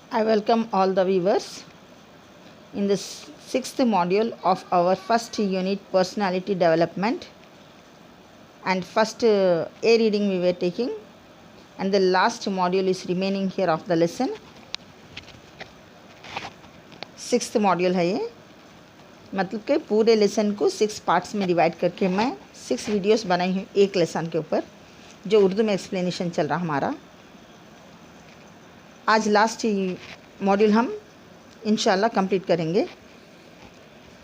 I welcome all the viewers in this sixth module of our first unit, personality development, and first A reading we were taking, and the last module is remaining here of the lesson. Sixth module है ये, मतलब कि पूरे lesson को 6 parts में divide करके मैं 6 videos बनाई हूँ एक लेसन के ऊपर, जो उर्दू में एक्सप्लेनेशन चल रहा हमारा। आज लास्ट मॉड्यूल हम इंशाल्लाह कंप्लीट करेंगे।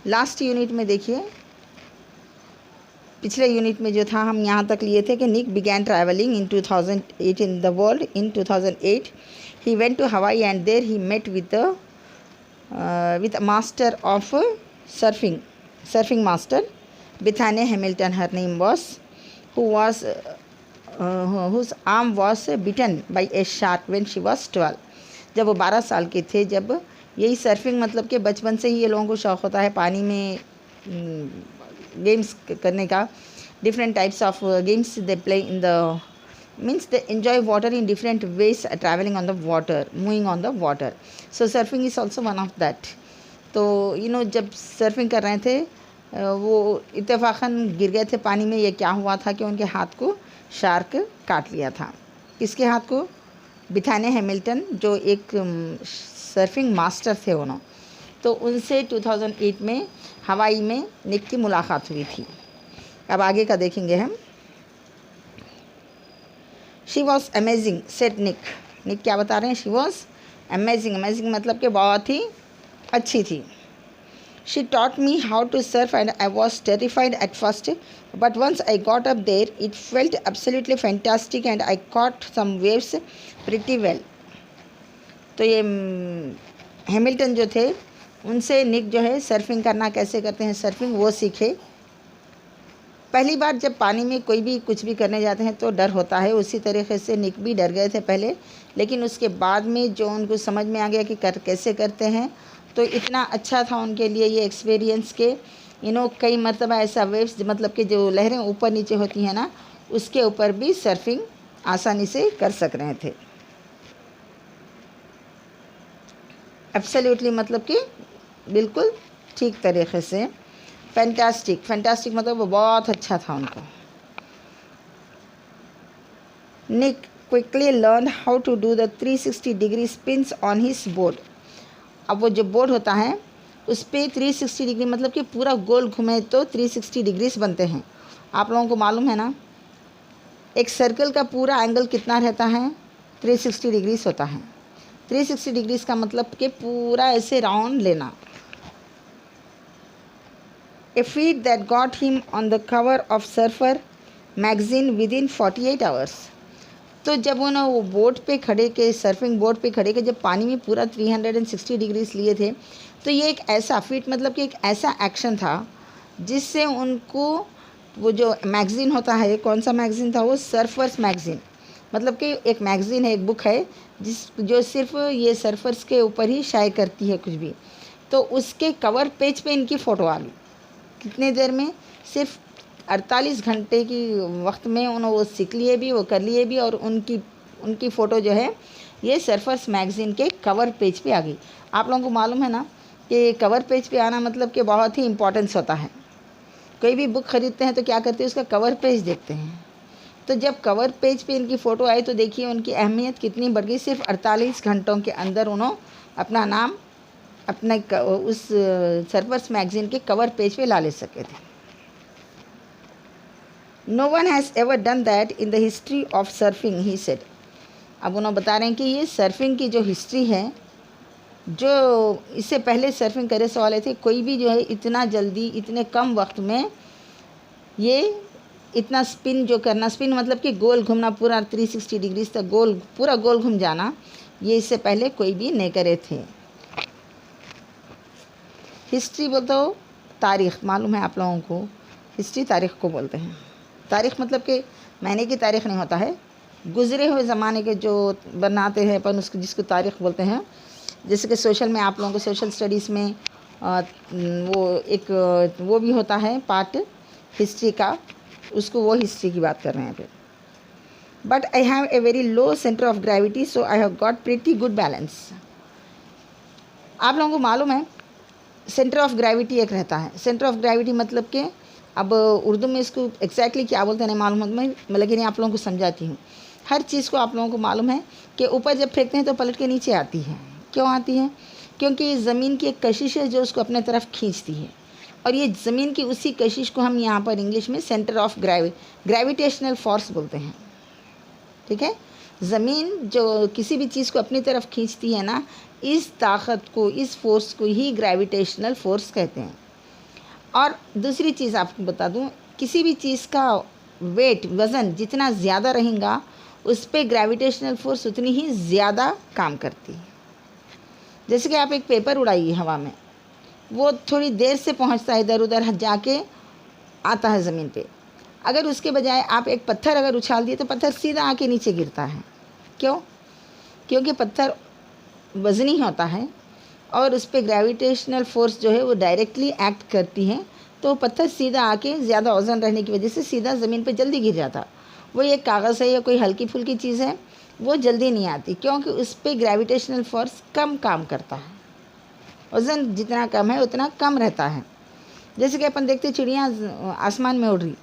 लास्ट यूनिट में देखिए, पिछले यूनिट में जो था हम यहाँ तक लिए थे कि Nick began travelling in 2008 in the world. In 2008 he went to Hawaii and there he met with a master of surfing master, Bethany Hamilton her name was, whose arm was bitten by a shark when she was 12। जब वो 12 साल के थे, जब यही surfing मतलब कि बचपन से ही ये लोगों को शौक़ होता है पानी में गेम्स करने का। Different types of games they play in the means they enjoy water in different ways, traveling on the water, moving on the water. So surfing is also one of that. तो जब surfing कर रहे थे वो इत्तेफाकन गिर गए थे पानी में। ये क्या हुआ था कि उनके हाथ को शार्क काट लिया था। किसके हाथ को? बिथाने हैमिल्टन, जो एक सर्फिंग मास्टर थे उन्होंने। तो उनसे 2008 में हवाई में निक की मुलाकात हुई थी। अब आगे का देखेंगे हम। शी वॉज अमेजिंग सेड निक। निक क्या बता रहे हैं? She was amazing. अमेजिंग मतलब कि बहुत ही अच्छी थी। She taught me how to surf and I was terrified at first, but once I got up there it felt absolutely fantastic and I caught some waves pretty well. तो ये Hamilton जो थे, उनसे निक जो है सर्फिंग करना कैसे करते हैं, सर्फिंग वो सीखे। पहली बार जब पानी में कोई भी कुछ भी करने जाते हैं तो डर होता है। उसी तरीके से निक भी डर गए थे पहले, लेकिन उसके बाद में जो उनको समझ में आ गया कि कैसे करते हैं, तो इतना अच्छा था उनके लिए ये एक्सपीरियंस के कई मरतबा ऐसा वेव्स मतलब कि जो लहरें ऊपर नीचे होती हैं ना, उसके ऊपर भी सर्फिंग आसानी से कर सक रहे थे। एब्सोल्युटली मतलब कि बिल्कुल ठीक तरीके से। फैंटास्टिक, फैंटास्टिक मतलब वो बहुत अच्छा था उनको। Nick quickly learn how to do the 360 degree spins on his board. अब वो जो बोर्ड होता है उस पर 360 डिग्री मतलब कि पूरा गोल घूमे तो 360 डिग्रीज बनते हैं। आप लोगों को मालूम है ना, एक सर्कल का पूरा एंगल कितना रहता है? 360 डिग्रीज होता है। 360 डिग्रीज का मतलब कि पूरा ऐसे राउंड लेना। A feat that got him on the cover of Surfer magazine within 48 hours। तो जब उन्होंने वो बोट पे खड़े के, सर्फिंग बोट पे खड़े के जब पानी में पूरा 360 डिग्रीज लिए थे, तो ये एक ऐसा फीट मतलब कि एक ऐसा एक्शन था जिससे उनको वो जो मैगज़ीन होता है, कौन सा मैगज़ीन था वो? Surfers magazine. मतलब कि एक मैगज़ीन है, एक बुक है जो सिर्फ ये सर्फर्स के ऊपर ही शाये करती है कुछ भी। तो उसके कवर पेज पे इनकी फ़ोटो आ गई। कितने देर में? सिर्फ 48 घंटे की वक्त में उन्होंने वो सीख लिए भी, वो कर लिए भी, और उनकी फ़ोटो जो है ये सर्फर्स मैगज़ीन के कवर पेज पे आ गई। आप लोगों को मालूम है ना कि कवर पेज पे आना मतलब कि बहुत ही इम्पोर्टेंस होता है। कोई भी बुक ख़रीदते हैं तो क्या करते हैं? उसका कवर पेज देखते हैं। तो जब कवर पेज पे इनकी फ़ोटो आई तो देखिए उनकी अहमियत कितनी बढ़ गई। सिर्फ 48 घंटों के अंदर उन्होंने अपना नाम अपने उस सर्फर्स मैगज़ीन के कवर पेज पे ला ले सके थे। No one has ever done that in the history of surfing, he said. अब उन्होंने बता रहे हैं कि ये सर्फिंग की जो हिस्ट्री है, जो इससे पहले सर्फिंग करे वाले थे, कोई भी जो है इतना जल्दी इतने कम वक्त में ये इतना स्पिन जो करना, स्पिन मतलब कि गोल घूमना पूरा 360 डिग्रीज तक पूरा गोल घूम जाना, ये इससे पहले कोई भी नहीं करे थे। हिस्ट्री बोलते हो तारीख़, मालूम है आप लोगों को? हिस्ट्री तारीख़ को बोलते हैं। तारीख़ मतलब कि महीने की तारीख़ नहीं होता है, गुज़रे हुए ज़माने के जो बनाते हैं अपन उसको, जिसको तारीख़ बोलते हैं। जैसे कि सोशल में आप लोगों को सोशल स्टडीज़ में वो भी होता है पार्ट हिस्ट्री का, उसको वो हिस्ट्री की बात कर रहे हैं। फिर but I have a very low centre of gravity, so I have got pretty good balance. आप लोगों को मालूम है सेंटर ऑफ ग्रेविटी एक रहता है। सेंटर ऑफ ग्रेविटी मतलब कि अब उर्दू में इसको एग्जैक्टली क्या बोलते हैं नहीं मालूम, मैं लेकिन आप लोगों को समझाती हूँ। हर चीज़ को आप लोगों को मालूम है कि ऊपर जब फेंकते हैं तो पलट के नीचे आती है। क्यों आती है? क्योंकि ज़मीन की एक कशिश है जो उसको अपने तरफ खींचती है, और ये ज़मीन की उसी कशिश को हम यहाँ पर इंग्लिश में सेंटर ऑफ ग्रेविटेशनल फोर्स बोलते हैं। ठीक है, ज़मीन जो किसी भी चीज़ को अपनी तरफ खींचती है ना, इस ताकत को, इस फोर्स को ही ग्रेविटेशनल फोर्स कहते हैं। और दूसरी चीज़ आपको बता दूं, किसी भी चीज़ का वेट, वज़न जितना ज़्यादा रहेगा उस पर ग्रेविटेशनल फोर्स उतनी ही ज़्यादा काम करती है। जैसे कि आप एक पेपर उड़ाइए हवा में, वो थोड़ी देर से पहुंचता है, इधर उधर जाके आता है ज़मीन पे। अगर उसके बजाय आप एक पत्थर अगर उछाल दिए तो पत्थर सीधा आके नीचे गिरता है। क्यों? क्योंकि पत्थर वज़नी होता है और उस पर ग्रेविटेशनल फोर्स जो है वो डायरेक्टली एक्ट करती है, तो पत्थर सीधा आके ज़्यादा वज़न रहने की वजह से सीधा ज़मीन पे जल्दी गिर जाता। वो एक कागज़ है या कोई हल्की फुल्की चीज़ है, वो जल्दी नहीं आती, क्योंकि उस पर ग्रेविटेशनल फोर्स कम काम करता है। वज़न जितना कम है उतना कम रहता है। जैसे कि अपन देखते चिड़ियाँ आसमान में उड़ रही,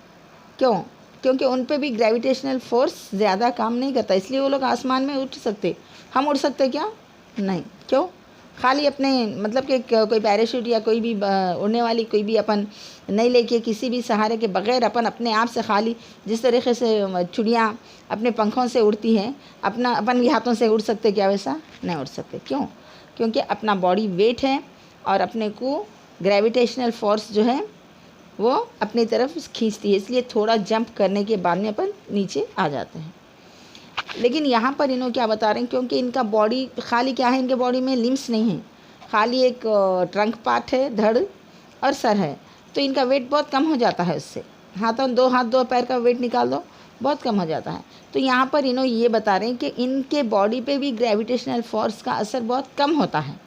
क्यों? क्योंकि उन पे भी ग्रेविटेशनल फोर्स ज़्यादा काम नहीं करता, इसलिए वो लोग आसमान में उड़ सकते। हम उड़ सकते क्या? नहीं। क्यों? खाली अपने मतलब कि कोई पैराशूट या कोई भी उड़ने वाली कोई भी अपन नहीं लेके, किसी भी सहारे के बग़ैर अपन अपने आप से खाली जिस तरीके से चिड़ियाँ अपने पंखों से उड़ती हैं, अपन भी हाथों से उड़ सकते क्या? वैसा नहीं उड़ सकते। क्यों? क्योंकि अपना बॉडी वेट है और अपने को ग्रेविटेशनल फोर्स जो है वो अपनी तरफ खींचती है, इसलिए थोड़ा जंप करने के बाद में अपन नीचे आ जाते हैं। लेकिन यहाँ पर इन्हों क्या बता रहे हैं, क्योंकि इनका बॉडी खाली क्या है, इनके बॉडी में लिम्स नहीं है, खाली एक ट्रंक पार्ट है, धड़ और सर है, तो इनका वेट बहुत कम हो जाता है उससे। दो हाथ दो पैर का वेट निकाल दो, बहुत कम हो जाता है। तो यहाँ पर इन्हों ये बता रहे हैं कि इनके बॉडी पे भी ग्रेविटेशनल फोर्स का असर बहुत कम होता है।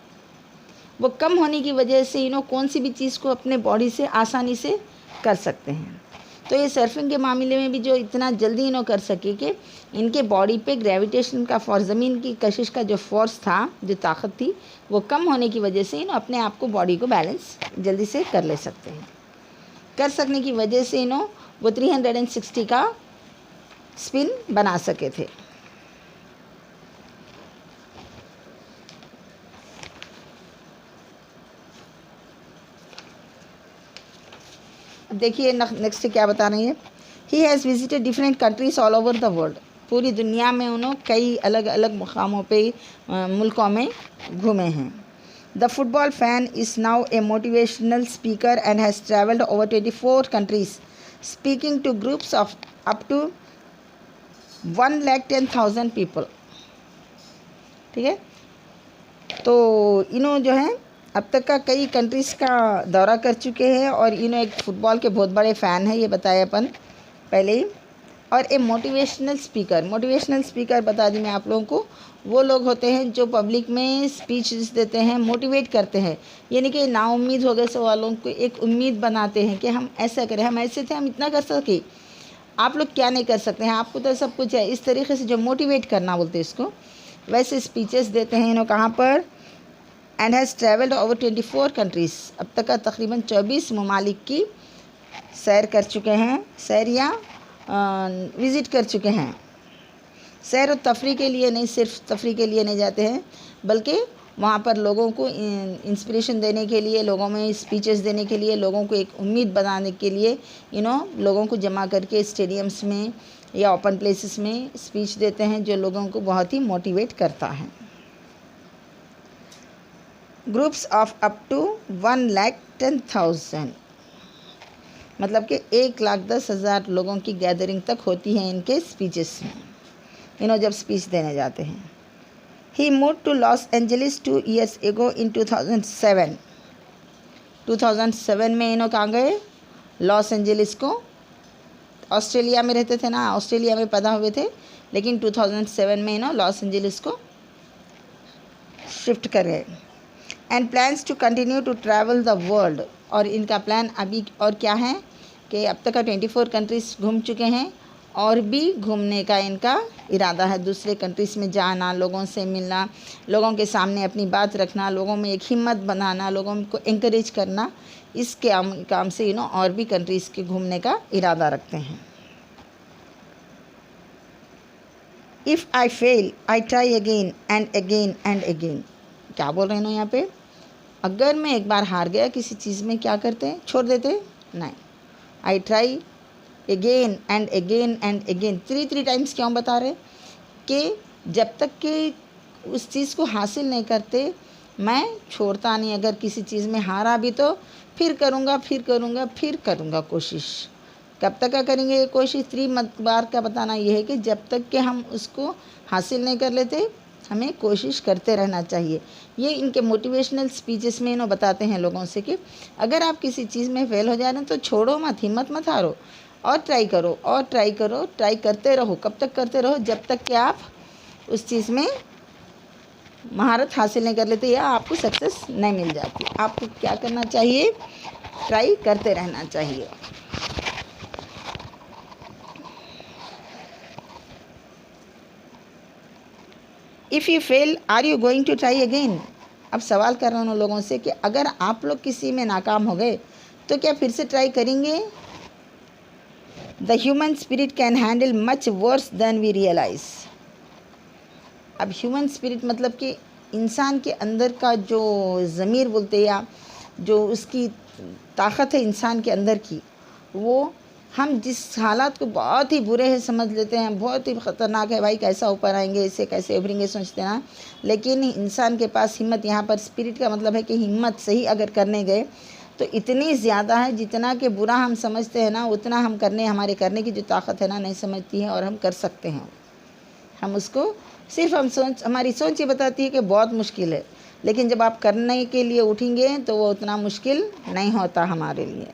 वो कम होने की वजह से इन्हों कौन सी भी चीज़ को अपने बॉडी से आसानी से कर सकते हैं। तो ये सर्फिंग के मामले में भी जो इतना जल्दी इन्हों कर सके कि इनके बॉडी पे ग्रेविटेशन का फोर्स, ज़मीन की कशिश का जो फोर्स था, जो ताकत थी, वो कम होने की वजह से इन्हों अपने आप को, बॉडी को बैलेंस जल्दी से कर ले सकते हैं। कर सकने की वजह से इन्हों वो 360 का स्पिन बना सके थे। देखिए नेक्स्ट क्या बता रही है। He has visited different countries all over the world. पूरी दुनिया में उन्होंने कई अलग अलग मुकामों पे, मुल्कों में घूमे हैं। The football fan is now a motivational speaker and has travelled over 24 countries speaking to groups of up to 1,10,000 people. ठीक है, तो इन्हों जो है अब तक का कई कंट्रीज़ का दौरा कर चुके हैं और इन्हों एक फ़ुटबॉल के बहुत बड़े फ़ैन हैं, ये बताया अपन पहले ही। और ए मोटिवेशनल स्पीकर बता दी मैं आप लोगों को, वो लोग होते हैं जो पब्लिक में स्पीच देते हैं, मोटिवेट करते हैं, यानी कि नाउम्मीद हो गए सो वालों को एक उम्मीद बनाते हैं कि हम ऐसा करें, हम ऐसे थे, हम इतना कर सके, आप लोग क्या नहीं कर सकते हैं, आपको तो सब कुछ है। इस तरीके से जो मोटिवेट करना बोलते हैं इसको, वैसे स्पीचेस देते हैं इन्हों कहाँ पर। And has travelled over 24 countries. अब तक का तकरीबन 24 ममालिक की सैर कर चुके हैं, सैर या विज़िट कर चुके हैं। सैर और तफरी के लिए नहीं, सिर्फ तफरी के लिए नहीं जाते हैं, बल्कि वहाँ पर लोगों को इंस्पिरेशन देने के लिए, लोगों में स्पीचेस देने के लिए, लोगों को एक उम्मीद बनाने के लिए लोगों को जमा करके स्टेडियम्स में या ओपन प्लेसेस में स्पीच देते हैं, जो लोगों को बहुत ही मोटिवेट करता है। ग्रुप्स ऑफ अप टू 1,10,000, मतलब कि 1,10,000 लोगों की गैदरिंग तक होती है इनके स्पीचेस में, जब स्पीच देने जाते हैं। He move to Los Angeles 2 years ago in 2007। 2007 में कहाँ गए? लॉस एंजलिस को। ऑस्ट्रेलिया में रहते थे ना, ऑस्ट्रेलिया में पैदा हुए थे, लेकिन 2007 में लॉस एंजलिस को शिफ्ट कर गए। And plans to continue to travel the world, और इनका प्लान अभी और क्या है कि अब तक का 24 कंट्रीज़ घूम चुके हैं और भी घूमने का इनका इरादा है, दूसरे कंट्रीज़ में जाना, लोगों से मिलना, लोगों के सामने अपनी बात रखना, लोगों में एक हिम्मत बनाना, लोगों को इंकरेज करना, इस काम से और भी कंट्रीज़ के घूमने का इरादा रखते हैं। If I fail I try again and again and again. क्या बोल रहे हैं यहाँ पे? अगर मैं एक बार हार गया किसी चीज़ में, क्या करते हैं? छोड़ देते? नहीं, I try again and again and again. 3 times क्यों बता रहे? कि जब तक कि उस चीज़ को हासिल नहीं करते मैं छोड़ता नहीं। अगर किसी चीज़ में हारा भी तो फिर करूँगा, फिर करूँगा, फिर करूँगा कोशिश। कब तक का करेंगे ये कोशिश? 3 बार का बताना ये है कि जब तक कि हम उसको हासिल नहीं कर लेते हमें कोशिश करते रहना चाहिए। ये इनके मोटिवेशनल स्पीचेस में इन्हों बताते हैं लोगों से कि अगर आप किसी चीज़ में फेल हो जा रहे हैं तो छोड़ो मत, हिम्मत मत हारो, और ट्राई करो और ट्राई करो, ट्राई करते रहो। कब तक करते रहो? जब तक कि आप उस चीज़ में महारत हासिल नहीं कर लेते या आपको सक्सेस नहीं मिल जाती। आपको क्या करना चाहिए? ट्राई करते रहना चाहिए। If you fail are you going to try again? अब सवाल कर रहा हूँ उन लोगों से कि अगर आप लोग किसी में नाकाम हो गए तो क्या फिर से ट्राई करेंगे? The human spirit can handle much worse than we realise. अब ह्यूमन स्पिरिट मतलब कि इंसान के अंदर का जो ज़मीर बोलते हैं या जो उसकी ताकत है इंसान के अंदर की, वो हम जिस हालात को बहुत ही बुरे हैं समझ लेते हैं, बहुत ही ख़तरनाक है भाई, कैसा ऊपर आएंगे, इससे कैसे उभरेंगे सोचते हैं ना। लेकिन इंसान के पास हिम्मत, यहाँ पर स्पिरिट का मतलब है कि हिम्मत से ही अगर करने गए तो इतनी ज़्यादा है, जितना कि बुरा हम समझते हैं ना उतना हम हमारे करने की जो ताकत है ना नहीं समझती है, और हम कर सकते हैं। हम उसको सिर्फ हमारी सोच ये बताती है कि बहुत मुश्किल है, लेकिन जब आप करने के लिए उठेंगे तो वो उतना मुश्किल नहीं होता हमारे लिए।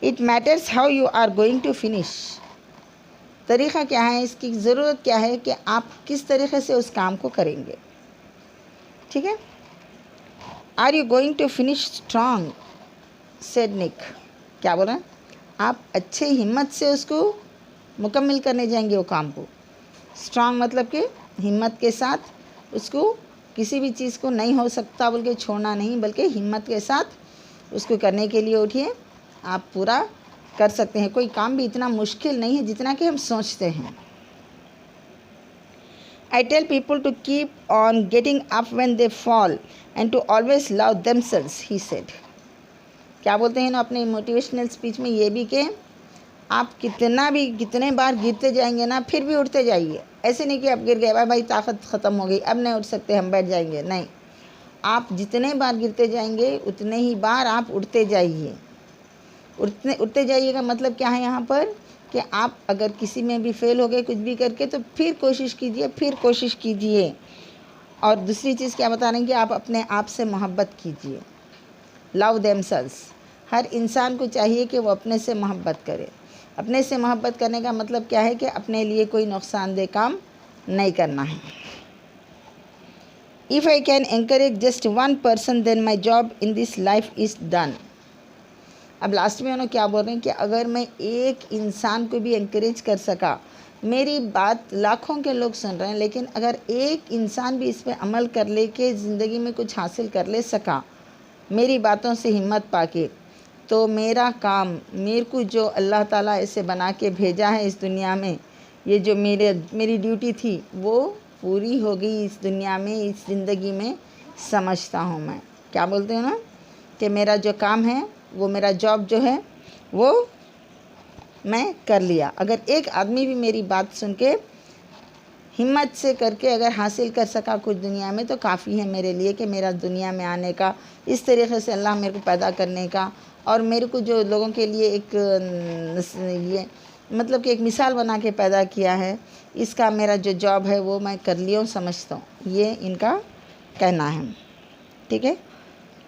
It matters how you are going to finish. तरीक़ा क्या है, इसकी ज़रूरत क्या है कि आप किस तरीक़े से उस काम को करेंगे। ठीक है? Are you going to finish strong said Nick. क्या बोल रहे हैं? आप अच्छे हिम्मत से उसको मुकम्मल करने जाएंगे वो काम को। स्ट्रांग मतलब कि हिम्मत के साथ उसको, किसी भी चीज़ को नहीं हो सकता बोल के छोड़ना नहीं, बल्कि हिम्मत के साथ उसको करने के लिए उठिए, आप पूरा कर सकते हैं। कोई काम भी इतना मुश्किल नहीं है जितना कि हम सोचते हैं। I tell people to keep on getting up when they fall and to always love themselves, he said. क्या बोलते हैं ना अपने मोटिवेशनल स्पीच में ये भी कि आप कितने बार गिरते जाएंगे ना फिर भी उठते जाइए। ऐसे नहीं कि आप गिर गए भाई ताकत ख़त्म हो गई अब नहीं उठ सकते हम बैठ जाएंगे, नहीं। आप जितने बार गिरते जाएंगे उतने ही बार आप उठते जाइए। उठते जाइए का मतलब क्या है यहाँ पर कि आप अगर किसी में भी फेल हो गए कुछ भी करके तो फिर कोशिश कीजिए। और दूसरी चीज़ क्या बता रहे हैं कि आप अपने आप से मोहब्बत कीजिए। Love themselves. हर इंसान को चाहिए कि वो अपने से मोहब्बत करे। अपने से मोहब्बत करने का मतलब क्या है कि अपने लिए कोई नुकसानदेह काम नहीं करना है। If I can encourage just 1 person then my job in this life is done. अब लास्ट में उन्होंने क्या बोल रहे हैं कि अगर मैं एक इंसान को भी एनकरेज कर सका, मेरी बात लाखों के लोग सुन रहे हैं, लेकिन अगर एक इंसान भी इस पर अमल कर ले के ज़िंदगी में कुछ हासिल कर ले सका मेरी बातों से हिम्मत पाके, तो मेरा काम, मेरे को जो अल्लाह ताला ऐसे बना के भेजा है इस दुनिया में, ये जो मेरी ड्यूटी थी वो पूरी हो गई इस दुनिया में, इस ज़िंदगी में, समझता हूँ मैं। क्या बोलते हैं ना कि मेरा जो काम है वो, मेरा जॉब जो है वो मैं कर लिया। अगर एक आदमी भी मेरी बात सुन के हिम्मत से करके अगर हासिल कर सका कुछ दुनिया में तो काफ़ी है मेरे लिए कि मेरा दुनिया में आने का, इस तरीक़े से अल्लाह मेरे को पैदा करने का, और मेरे को जो लोगों के लिए एक ये मतलब कि एक मिसाल बना के पैदा किया है, इसका मेरा जो जॉब है वो मैं कर लिया हूँ, समझता हूँ। ये इनका कहना है। ठीक है?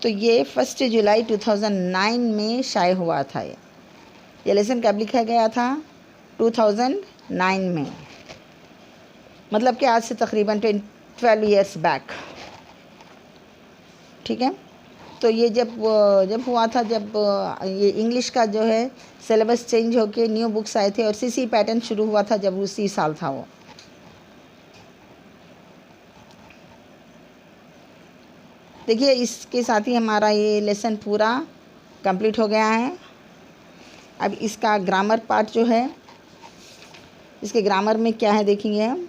तो ये 1 जुलाई 2009 में शाये हुआ था। ये लेसन कब लिखा गया था? 2009 में, मतलब कि आज से तकरीबन 12 years बैक। ठीक है? तो ये जब हुआ था, जब ये इंग्लिश का जो है सिलेबस चेंज होके न्यू बुक्स आए थे और सीसी पैटर्न शुरू हुआ था, जब उसी साल था वो। देखिए इसके साथ ही हमारा ये लेसन पूरा कंप्लीट हो गया है। अब इसका ग्रामर पार्ट जो है, इसके ग्रामर में क्या है देखेंगे हम।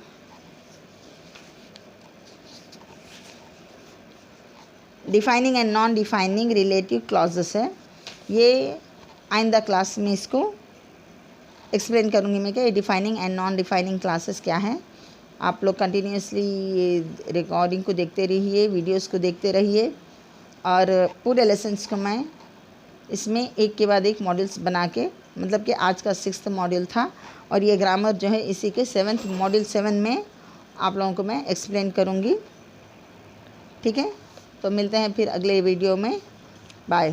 Defining and non defining relative clauses है। ये आइंदा क्लास में इसको एक्सप्लेन करूँगी मैं, क्या defining and non defining classes क्या हैं। आप लोग कंटिन्यूसली ये रिकॉर्डिंग को देखते रहिए, वीडियोस को देखते रहिए, और पूरे लेसन्स को मैं इसमें एक के बाद एक मॉड्यूल्स बना के, मतलब कि आज का 6th मॉड्यूल था और ये ग्रामर जो है इसी के 7th मॉड्यूल 7 में आप लोगों को मैं एक्सप्लेन करूँगी। ठीक है, तो मिलते हैं फिर अगले वीडियो में। बाय।